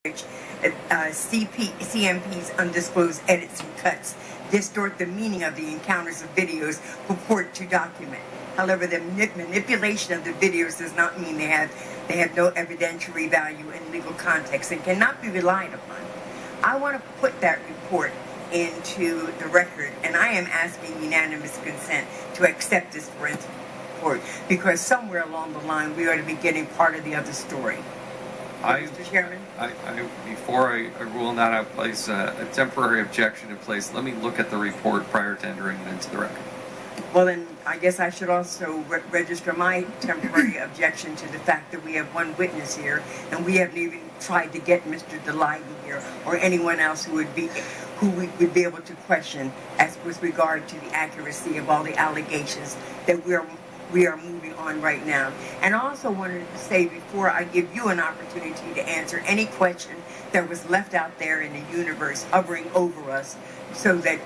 which CMP's undisclosed edits and cuts distort the meaning of the encounters of videos purport to document. However, the manipulation of the videos does not mean they have no evidentiary value in legal context and cannot be relied upon. I want to put that report into the record, and I am asking unanimous consent to accept this forensic report, because somewhere along the line we ought to be getting part of the other story. Mr. Chairman? Before I rule on that, I place a temporary objection in place. Let me look at the report prior to entering it into the record. Well, then I guess I should also register my temporary objection to the fact that we have one witness here, and we haven't even tried to get Mr. DeLighty here or anyone else who we would be able to question as with regard to the accuracy of all the allegations that we are moving on right now. And I also wanted to say, before I give you an opportunity to answer any question that was left out there in the universe hovering over us, so that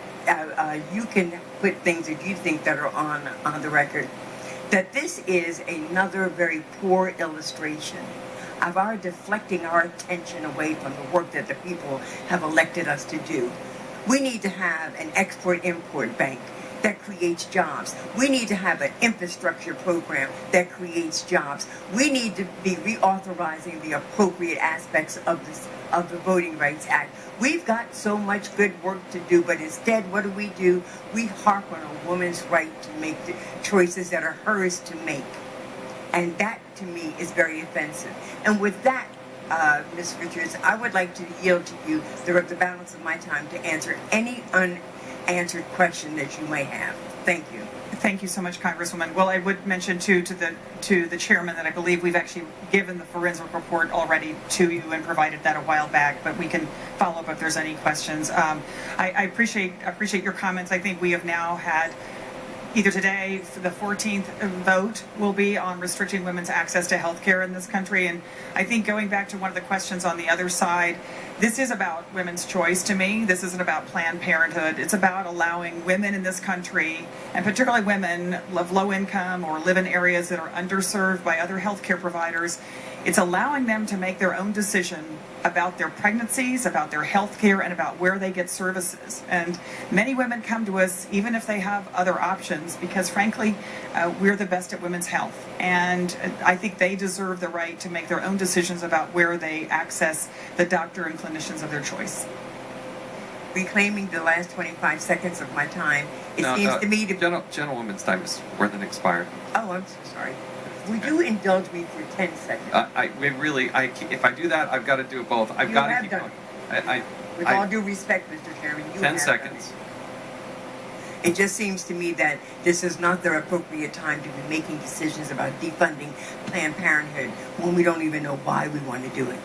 you can put things that you think that are on the record, that this is another very poor illustration of our deflecting our attention away from the work that the people have elected us to do. We need to have an export-import bank that creates jobs. We need to have an infrastructure program that creates jobs. We need to be reauthorizing the appropriate aspects of the Voting Rights Act. We've got so much good work to do, but instead, what do? We harp on a woman's right to make the choices that are hers to make. And that, to me, is very offensive. And with that, Ms. Richards, I would like to yield to you the balance of my time to answer any unanswered question that you may have. Thank you. Thank you so much, Congresswoman. Well, I would mention too to the chairman that I believe we've actually given the forensic report already to you and provided that a while back, but we can follow up if there's any questions. I appreciate your comments. I think we have now had either today, the 14th vote will be on restricting women's access to health care in this country. And I think going back to one of the questions on the other side, this is about women's choice to me. This isn't about Planned Parenthood. It's about allowing women in this country, and particularly women of low income or live in areas that are underserved by other healthcare providers. It's allowing them to make their own decision about their pregnancies, about their health care, and about where they get services. And many women come to us even if they have other options, because frankly, we're the best at women's health. And I think they deserve the right to make their own decisions about where they access the doctor and clinicians of their choice. Reclaiming the last 25 seconds of my time, seems to me to be... Gentlewoman's time is more than expired. Oh, I'm so sorry. Would you indulge me for 10 seconds? If I do that, I've got to do it both. I've got to keep going. With all due respect, Mr. Chairman, you 10 seconds. It just seems to me that this is not the appropriate time to be making decisions about defunding Planned Parenthood when we don't even know why we want to do it.